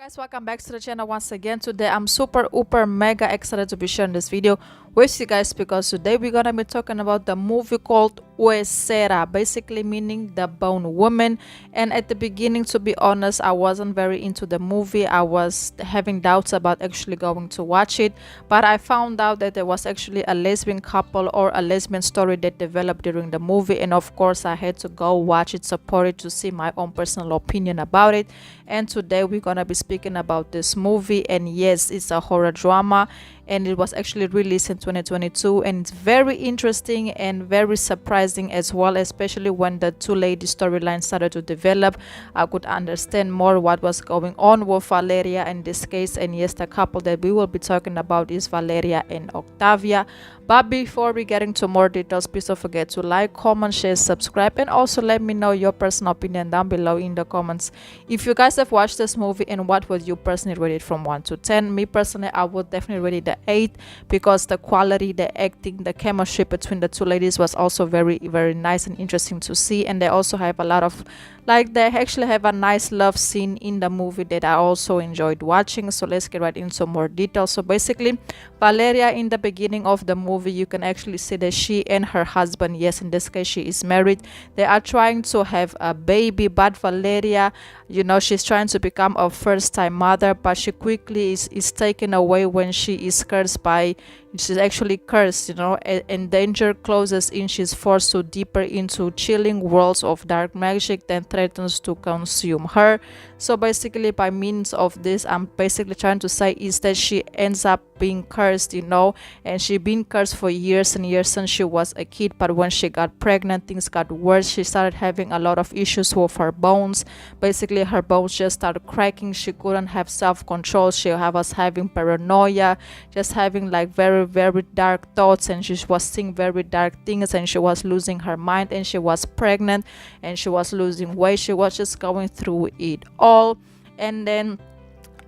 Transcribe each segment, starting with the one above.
Guys, welcome back to the channel once again. Today I'm super mega excited to be sharing this video with you guys because today we're gonna be talking about the movie called Huesera, basically meaning the bone woman. And at the beginning, to be honest, I wasn't very into the movie. I was having doubts about actually going to watch it, but I found out that there was actually a lesbian couple or a lesbian story that developed during the movie, and of course I had to go watch it, support it, to see my own personal opinion about it. And today we're gonna be speaking about this movie, and yes, it's a horror drama, and it was actually released in 2022, and it's very interesting and very surprising as well, especially when the two lady storyline started to develop. I could understand more what was going on with Valeria in this case. And yes, the couple that we will be talking about is Valeria and Octavia. But before we get into more details, please don't forget to like, comment, share, subscribe, and also let me know your personal opinion down below in the comments. If you guys have watched this movie, and what would you personally rate it from 1 to 10? Me personally, I would definitely rate it the 8, because the quality, the acting, the chemistry between the two ladies was also very nice and interesting to see. And they also have a lot of, like, they actually have a nice love scene in the movie that I also enjoyed watching. So let's get right into more details. So basically, Valeria, in the beginning of the movie, you can actually see that she and her husband, yes, in this case she is married, they are trying to have a baby. But Valeria, you know, she's trying to become a first-time mother, but she quickly is taken away when she is cursed by, she's actually cursed, you know, and danger closes in. She's forced to deeper into chilling worlds of dark magic that threatens to consume her. So basically, by means of this, I'm basically trying to say is that she ends up being cursed, you know, and she been cursed for years and years since she was a kid. But when she got pregnant, things got worse. She started having a lot of issues with her bones. Basically, her bones just started cracking. She couldn't have self-control. She was having paranoia, just having like very dark thoughts, and she was seeing very dark things, and she was losing her mind, and she was pregnant, and she was losing weight. She was just going through it all. And then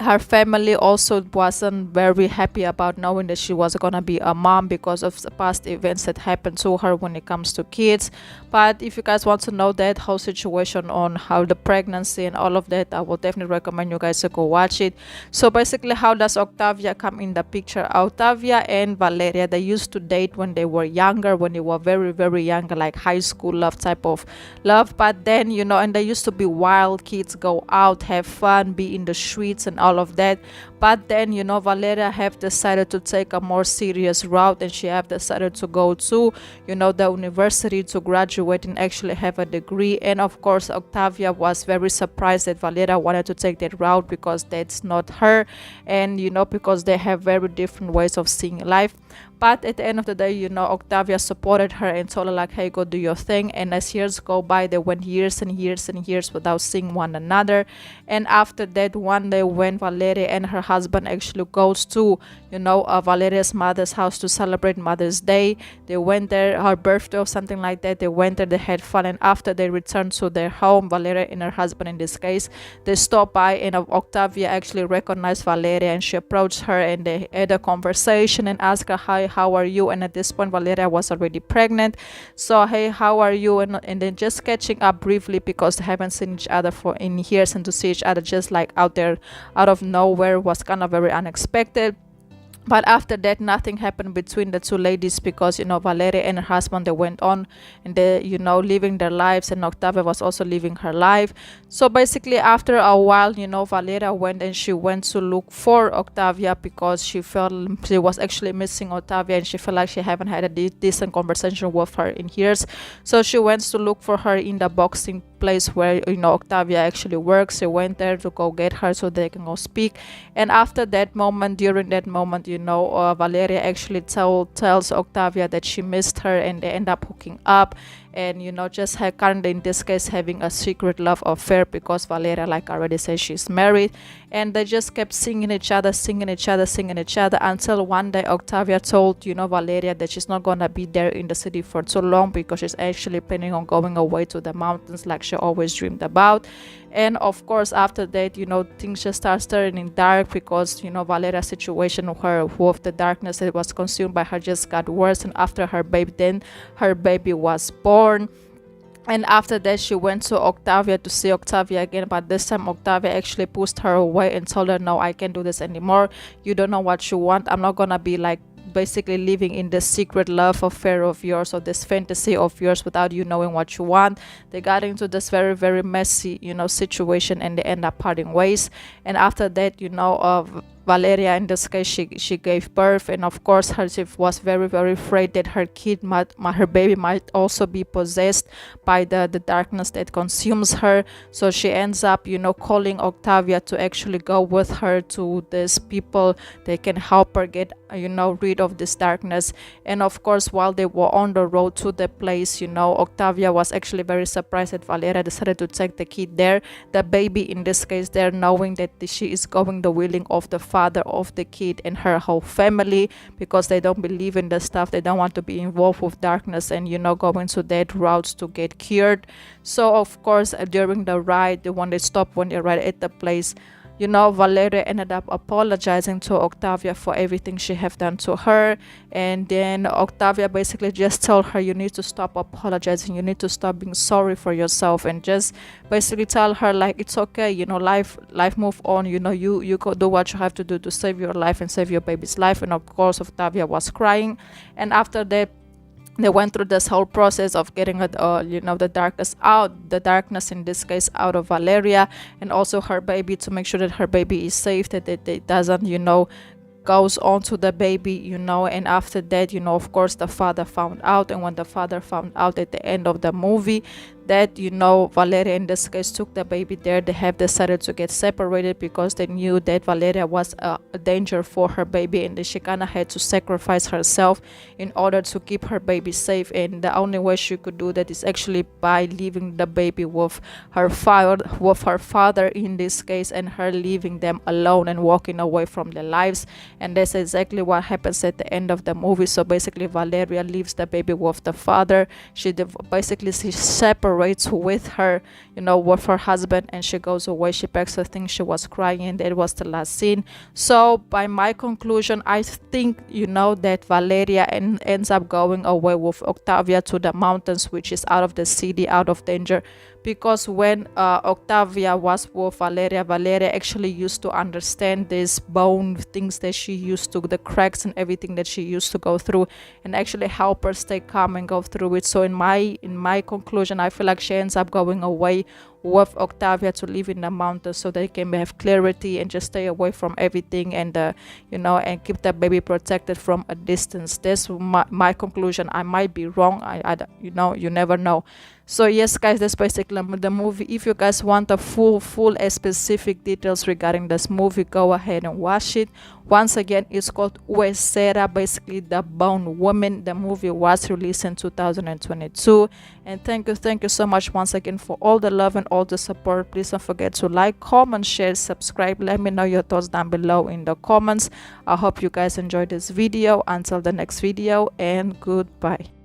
her family also wasn't very happy about knowing that she was gonna be a mom because of the past events that happened to her when it comes to kids. But if you guys want to know that whole situation on how the pregnancy and all of that, I will definitely recommend you guys to go watch it. So basically, how does Octavia come in the picture? Octavia and Valeria, they used to date when they were younger, when they were very young, like high school love type of love. But then, you know, and they used to be wild kids, go out, have fun, be in the streets and all of that. But then, you know, Valeria have decided to take a more serious route, and she have decided to go to, you know, the university to graduate and actually have a degree. And of course, Octavia was very surprised that Valeria wanted to take that route, because that's not her, and you know, because they have very different ways of seeing life. But at the end of the day, you know, Octavia supported her and told her like, hey, go do your thing. And as years go by, they went years and years without seeing one another. And after that, one day when Valeria and her husband actually goes to, you know, Valeria's mother's house to celebrate Mother's Day, they went there, her birthday or something like that, they went there, they had fun. And after they returned to their home, Valeria and her husband in this case, they stopped by, and Octavia actually recognized Valeria, and she approached her, and they had a conversation and asked her, hi, how are you? And at this point, Valeria was already pregnant. So, hey, how are you? And then just catching up briefly, because they haven't seen each other for in years, and to see each other just like out there out of nowhere was kind of very unexpected. But after that, nothing happened between the two ladies, because, you know, Valeria and her husband, they went on and they, you know, living their lives, and Octavia was also living her life. So basically, after a while, you know, Valeria went and she went to look for Octavia, because she felt she was actually missing Octavia, and she felt like she haven't had a decent conversation with her in years. So she went to look for her in the boxing place where, you know, Octavia actually works. She went there to go get her so they can go speak. And after that moment, during that moment, you know, Valeria actually tells Octavia that she missed her, and they end up hooking up. And, you know, just currently in this case having a secret love affair, because Valeria, like I already said, she's married. And they just kept singing each other until one day Octavia told, you know, Valeria that she's not gonna be there in the city for too long, because she's actually planning on going away to the mountains like she always dreamed about. And of course, after that, you know, things just start turning dark, because, you know, Valeria's situation with the darkness that was consumed by her just got worse. And after her baby, then her baby was born. And after that, she went to Octavia to see Octavia again, but this time Octavia actually pushed her away and told her, no, I can't do this anymore. You don't know what you want. I'm not gonna be like basically living in this secret love affair of yours, or this fantasy of yours, without you knowing what you want. They got into this very, very messy, situation, and they end up parting ways. And after that, Valeria, in this case, she gave birth, and of course she was very, very afraid that her her baby might also be possessed by the darkness that consumes her. So she ends up calling Octavia to actually go with her to these people. They can help her get rid of this darkness. And of course, while they were on the road to the place, Octavia was actually very surprised that Valeria decided to take the kid there, the baby in this case there, knowing that she is going the willing of the father of the kid and her whole family, because they don't believe in the stuff. They don't want to be involved with darkness and going to that routes to get cured. So of course, during the ride, when they arrived at the place, Valeria ended up apologizing to Octavia for everything she have done to her. And then Octavia basically just told her, you need to stop apologizing, you need to stop being sorry for yourself, and just basically tell her like, it's okay, life move on, you go do what you have to do to save your life and save your baby's life. And of course, Octavia was crying. And after that, they went through this whole process of getting the darkness in this case out of Valeria, and also her baby, to make sure that her baby is safe, that it doesn't goes on to the baby. And after that, of course, the father found out. And when the father found out at the end of the movie that Valeria in this case took the baby there, they have decided to get separated, because they knew that Valeria was a danger for her baby, and that she kind of had to sacrifice herself in order to keep her baby safe. And the only way she could do that is actually by leaving the baby with her father in this case, and her leaving them alone and walking away from their lives. And that's exactly what happens at the end of the movie. So basically, Valeria leaves the baby with the father. She separates with her with her husband, and she goes away. She packs her things. She was crying, and that was the last scene. So by my conclusion, I think that Valeria ends up going away with Octavia to the mountains, which is out of the city, out of danger. Because when Octavia was with Valeria actually used to understand these bone things that she used to, the cracks and everything that she used to go through, and actually help her stay calm and go through it. So in my conclusion, I feel like she ends up going away with Octavia to live in the mountains, so they can have clarity and just stay away from everything, and and keep the baby protected from a distance. That's my conclusion. I might be wrong. I you never know. So yes, guys, that's basically the movie. If you guys want the full specific details regarding this movie, go ahead and watch it. Once again, it's called Huesera, basically the Bone Woman. The movie was released in 2022. And thank you so much once again for all the love and all the support. Please don't forget to like, comment, share, subscribe. Let me know your thoughts down below in the comments. I hope you guys enjoyed this video. Until the next video, and goodbye.